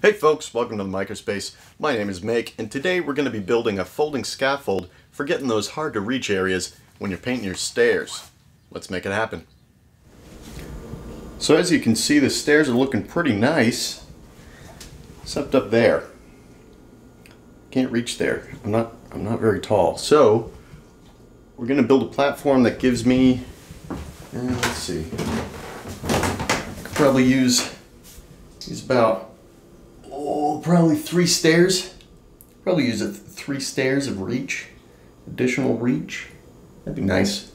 Hey folks, welcome to the Microspace. My name is Make, and today we're going to be building a folding scaffold for getting those hard to reach areas when you're painting your stairs. Let's make it happen. So as you can see, the stairs are looking pretty nice, except up there. Can't reach there. I'm not very tall. So we're going to build a platform that gives me, let's see, I could probably use about probably 3 stairs. Probably use 3 stairs of reach, additional reach. That'd be nice.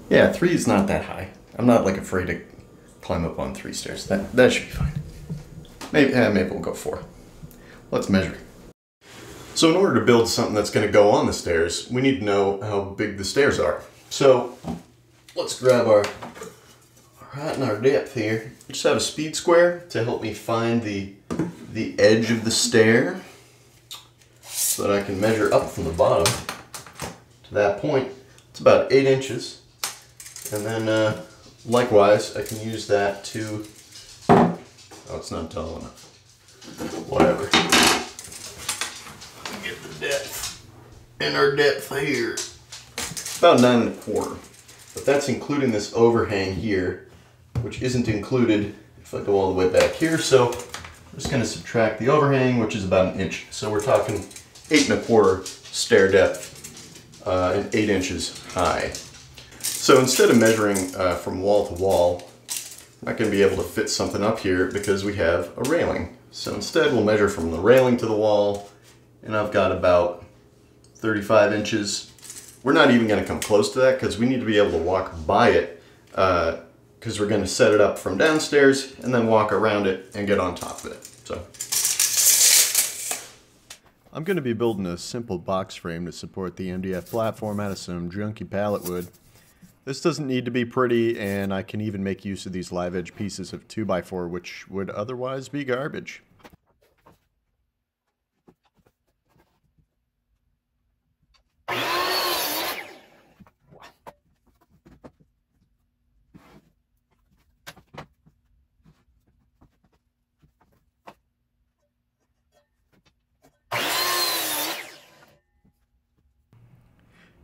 Yeah, 3 is not that high. I'm not like afraid to climb up on 3 stairs. That should be fine. Maybe we'll go 4. Let's measure. So in order to build something that's going to go on the stairs, we need to know how big the stairs are. So let's grab our height and our depth here. I just have a speed square to help me find the edge of the stair so that I can measure up from the bottom to that point. It's about 8 inches. And then likewise, I can use that to, oh, it's not tall enough. Whatever. Get the depth. And our depth here. About 9 1/4. But that's including this overhang here, which isn't included if I go all the way back here. So I'm just going to subtract the overhang, which is about 1 inch. So we're talking 8 1/4 stair depth and 8 inches high. So instead of measuring from wall to wall, I'm not going to be able to fit something up here because we have a railing. So instead we'll measure from the railing to the wall, and I've got about 35 inches. We're not even going to come close to that because we need to be able to walk by it because we're going to set it up from downstairs and then walk around it and get on top of it. So I'm going to be building a simple box frame to support the MDF platform out of some junky pallet wood. This doesn't need to be pretty, and I can even make use of these live edge pieces of 2x4, which would otherwise be garbage.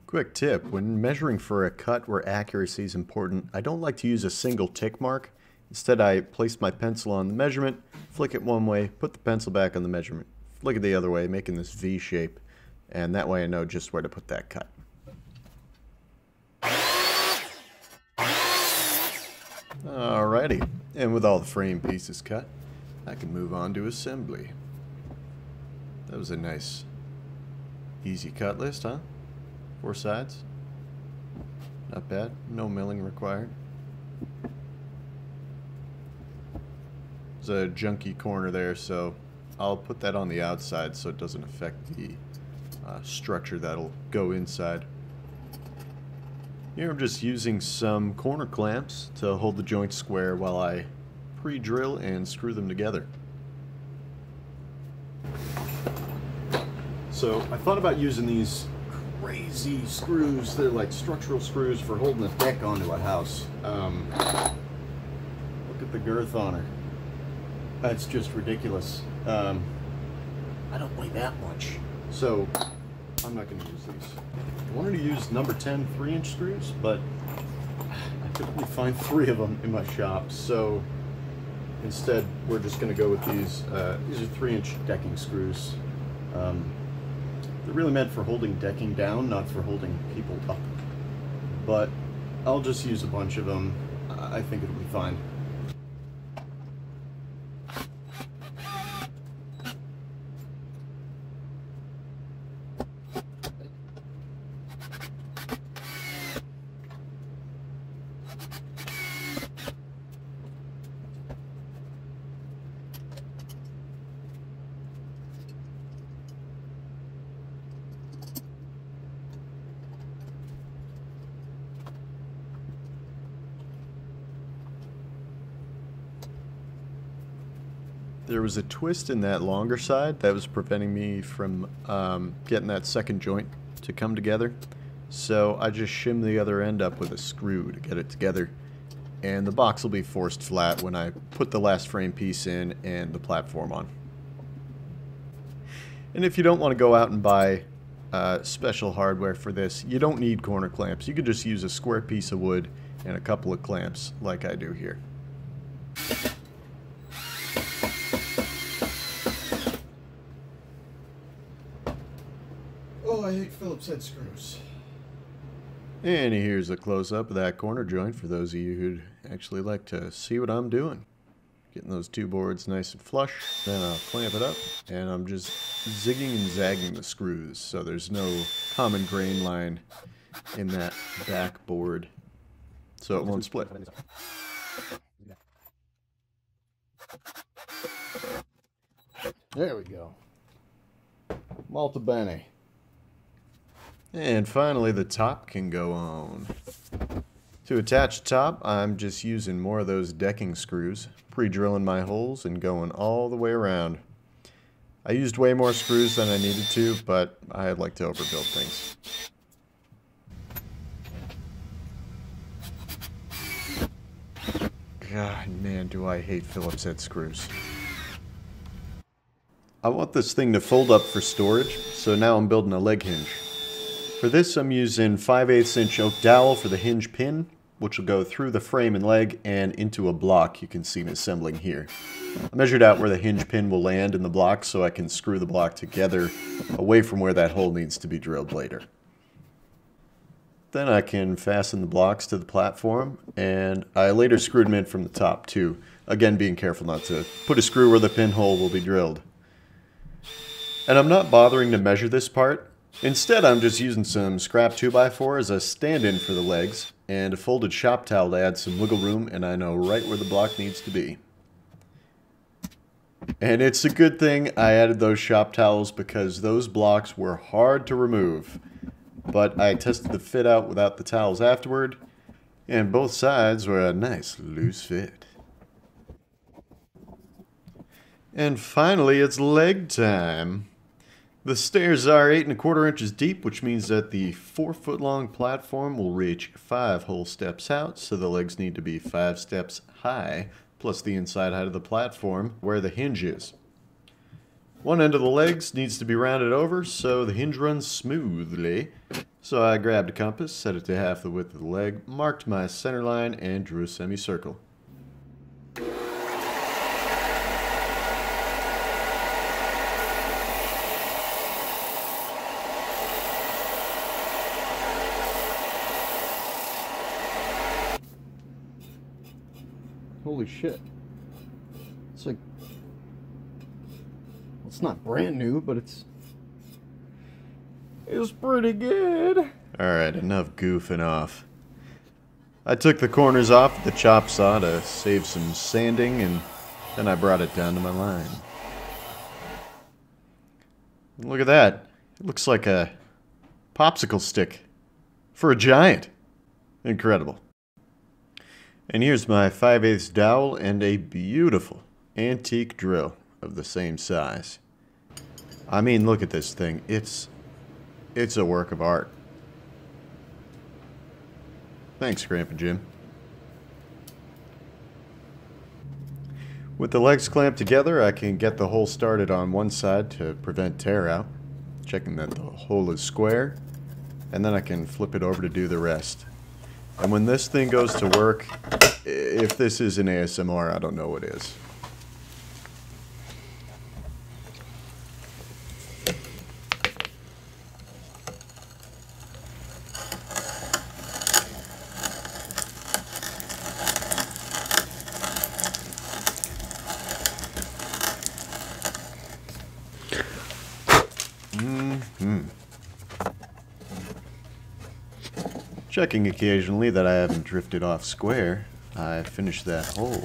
Quick tip, when measuring for a cut where accuracy is important, I don't like to use a single tick mark. Instead, I place my pencil on the measurement, flick it one way, put the pencil back on the measurement, flick it the other way, making this V shape, and that way I know just where to put that cut. Alrighty, and with all the frame pieces cut, I can move on to assembly. That was a nice, easy cut list, huh? 4 sides. Not bad. No milling required. There's a junky corner there, so I'll put that on the outside so it doesn't affect the structure that'll go inside. Here I'm just using some corner clamps to hold the joints square while I pre-drill and screw them together. So I thought about using these crazy screws. They're like structural screws for holding a deck onto a house. Look at the girth on her. That's just ridiculous. I don't weigh that much, so I'm not going to use these. I wanted to use number 10 3-inch screws, but I could only find 3 of them in my shop, so instead we're just going to go with these. These are 3-inch decking screws. They're really meant for holding decking down, not for holding people up. But I'll just use a bunch of them. I think it'll be fine. There was a twist in that longer side that was preventing me from getting that second joint to come together. So I just shimmed the other end up with a screw to get it together. and the box will be forced flat when I put the last frame piece in and the platform on. And if you don't want to go out and buy special hardware for this, you don't need corner clamps. You could just use a square piece of wood and a couple of clamps like I do here. Oh, I hate Phillips head screws. And here's a close-up of that corner joint for those of you who'd actually like to see what I'm doing. Getting those two boards nice and flush, then I'll clamp it up, and I'm just zigging and zagging the screws so there's no common grain line in that back board, so it won't split. There we go. Molto bene. And finally, the top can go on. To attach the top, I'm just using more of those decking screws, pre-drilling my holes and going all the way around. I used way more screws than I needed to, but I like to overbuild things. God, man, do I hate Phillips head screws. I want this thing to fold up for storage, so now I'm building a leg hinge. For this, I'm using 5/8 inch oak dowel for the hinge pin, which will go through the frame and leg and into a block you can see me assembling here. I measured out where the hinge pin will land in the block so I can screw the block together away from where that hole needs to be drilled later. Then I can fasten the blocks to the platform, and I later screwed them in from the top too, again being careful not to put a screw where the pinhole will be drilled. And I'm not bothering to measure this part. Instead, I'm just using some scrap 2x4 as a stand-in for the legs, and a folded shop towel to add some wiggle room, and I know right where the block needs to be. And it's a good thing I added those shop towels because those blocks were hard to remove. But I tested the fit out without the towels afterward, and both sides were a nice loose fit. And finally, it's leg time. The stairs are 8 1/4 inches deep, which means that the 4-foot long platform will reach 5 whole steps out, so the legs need to be 5 steps high, plus the inside height of the platform where the hinge is. One end of the legs needs to be rounded over so the hinge runs smoothly. So I grabbed a compass, set it to half the width of the leg, marked my center line, and drew a semicircle. Holy shit. It's like, well, it's not brand new, but it's pretty good. Alright, enough goofing off. I took the corners off with the chop saw to save some sanding, and then I brought it down to my line. Look at that. It looks like a popsicle stick for a giant. Incredible. And here's my 5/8 dowel and a beautiful antique drill of the same size. I mean, look at this thing. It's a work of art. Thanks, Grandpa Jim. With the legs clamped together, I can get the hole started on one side to prevent tear out, checking that the hole is square, and then I can flip it over to do the rest. And when this thing goes to work, if this isn't ASMR, I don't know what is. Checking occasionally that I haven't drifted off square, I finished that hole.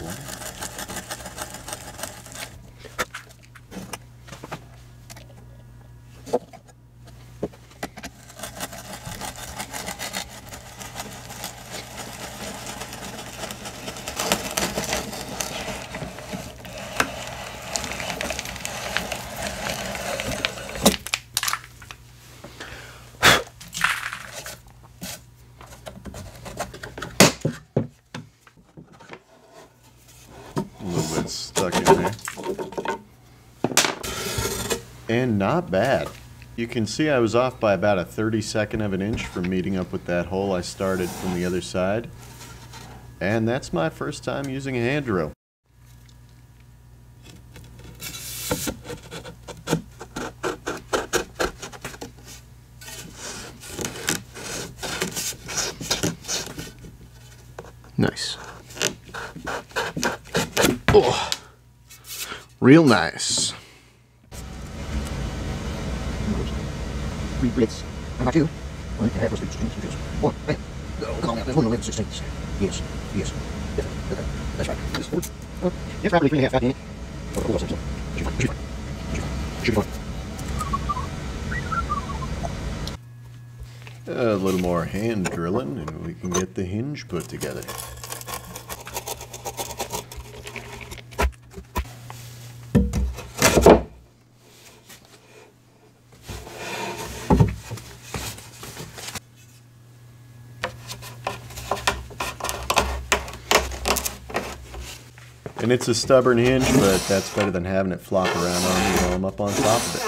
And not bad. You can see I was off by about a 32nd of an inch from meeting up with that hole I started from the other side. And that's my first time using a hand drill. Nice. Oh, real nice. Three bricks. How about you? One, half, 1, bam. Come on now, there's 1 11/16. Yes, yes. Okay, that's right. It's probably 3 1/2 out in it. Oh, hold on, should be fine. Should be fine. A little more hand drilling and we can get the hinge put together. And it's a stubborn hinge, but that's better than having it flop around on me while I'm up on top of it.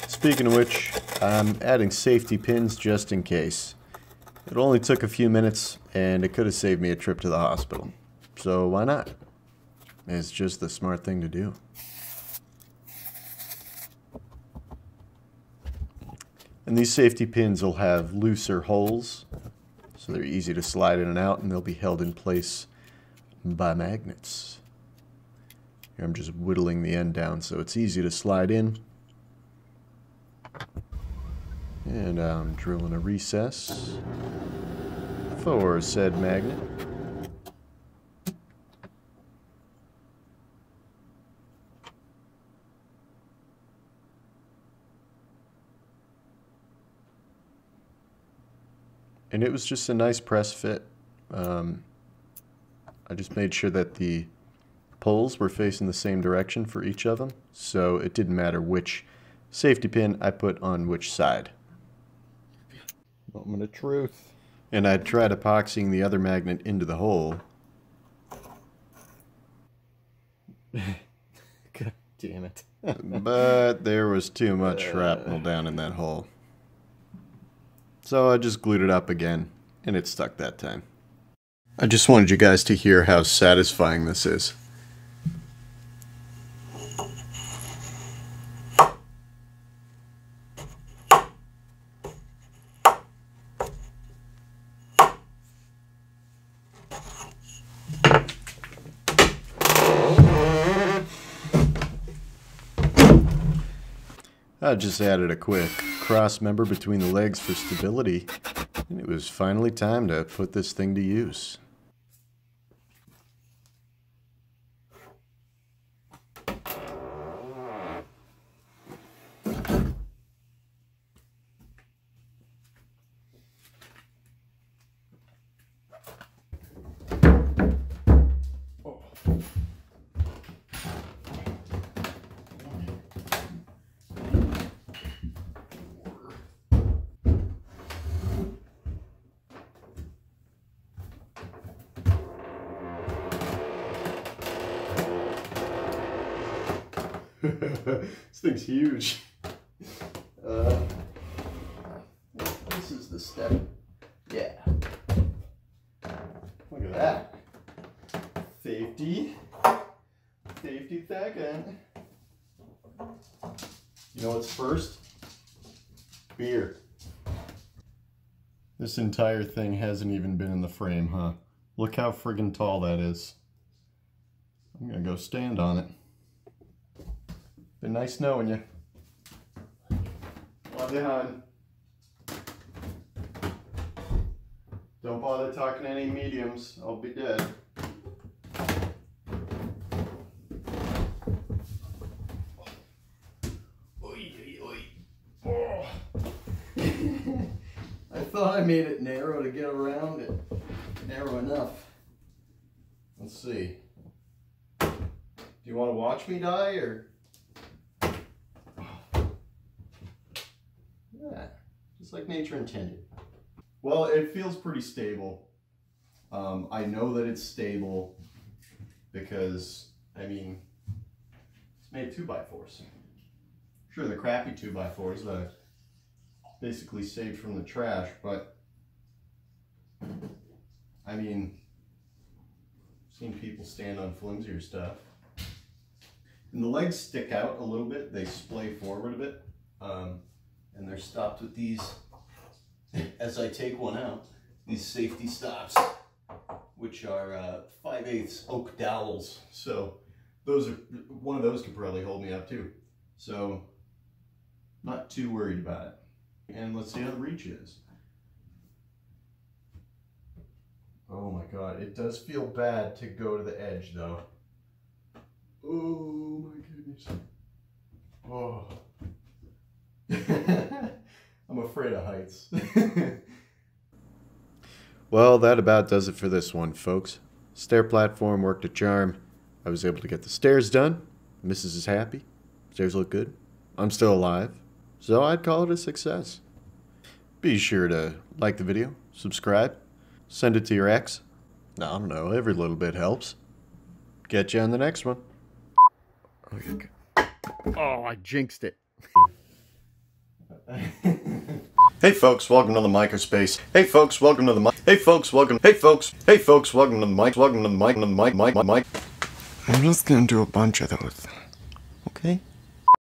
Speaking of which, I'm adding safety pins just in case. It only took a few minutes, and it could have saved me a trip to the hospital. So why not? It's just the smart thing to do. And these safety pins will have looser holes, so they're easy to slide in and out, and they'll be held in place by magnets. Here I'm just whittling the end down so it's easy to slide in. And I'm drilling a recess for said magnet. And it was just a nice press fit. I just made sure that the poles were facing the same direction for each of them, so it didn't matter which safety pin I put on which side. Moment of truth. And I tried epoxying the other magnet into the hole. God damn it. But there was too much shrapnel down in that hole. So I just glued it up again, and it stuck that time. I just wanted you guys to hear how satisfying this is. I just added a quick cross member between the legs for stability, and it was finally time to put this thing to use. This thing's huge. This is the step. Yeah. Look at that. 50 second. You know what's first? Beer. This entire thing hasn't even been in the frame, huh? Look how friggin' tall that is. I'm gonna go stand on it. Been nice knowing you. Love you, hon. Don't bother talking to any mediums. I'll be dead. Oh. I thought I made it narrow to get around it. Narrow enough. Let's see. Do you want to watch me die, or? just like nature intended. Well, it feels pretty stable. I know that it's stable because, I mean, it's made of 2x4s. Sure, the crappy 2x4s that I basically saved from the trash, but I mean, I've seen people stand on flimsier stuff. And the legs stick out a little bit, they splay forward a bit, and they're stopped with these, as I take one out, these safety stops, which are 5/8 oak dowels. So those are, one of those could probably hold me up too. So not too worried about it. And let's see how the reach is. Oh my God, it does feel bad to go to the edge though. Oh my goodness. Oh. I'm afraid of heights. Well, that about does it for this one, folks. Stair platform worked a charm. I was able to get the stairs done. Mrs. is happy. Stairs look good. I'm still alive. So I'd call it a success. Be sure to like the video, subscribe, send it to your ex. I don't know, every little bit helps. Catch you on the next one. Oh, I jinxed it. Hey folks, welcome to the microspace. Hey folks, welcome to the mic. Hey folks, welcome. Hey folks, welcome to the mic. Welcome to the mic. I'm just gonna do a bunch of those. Okay?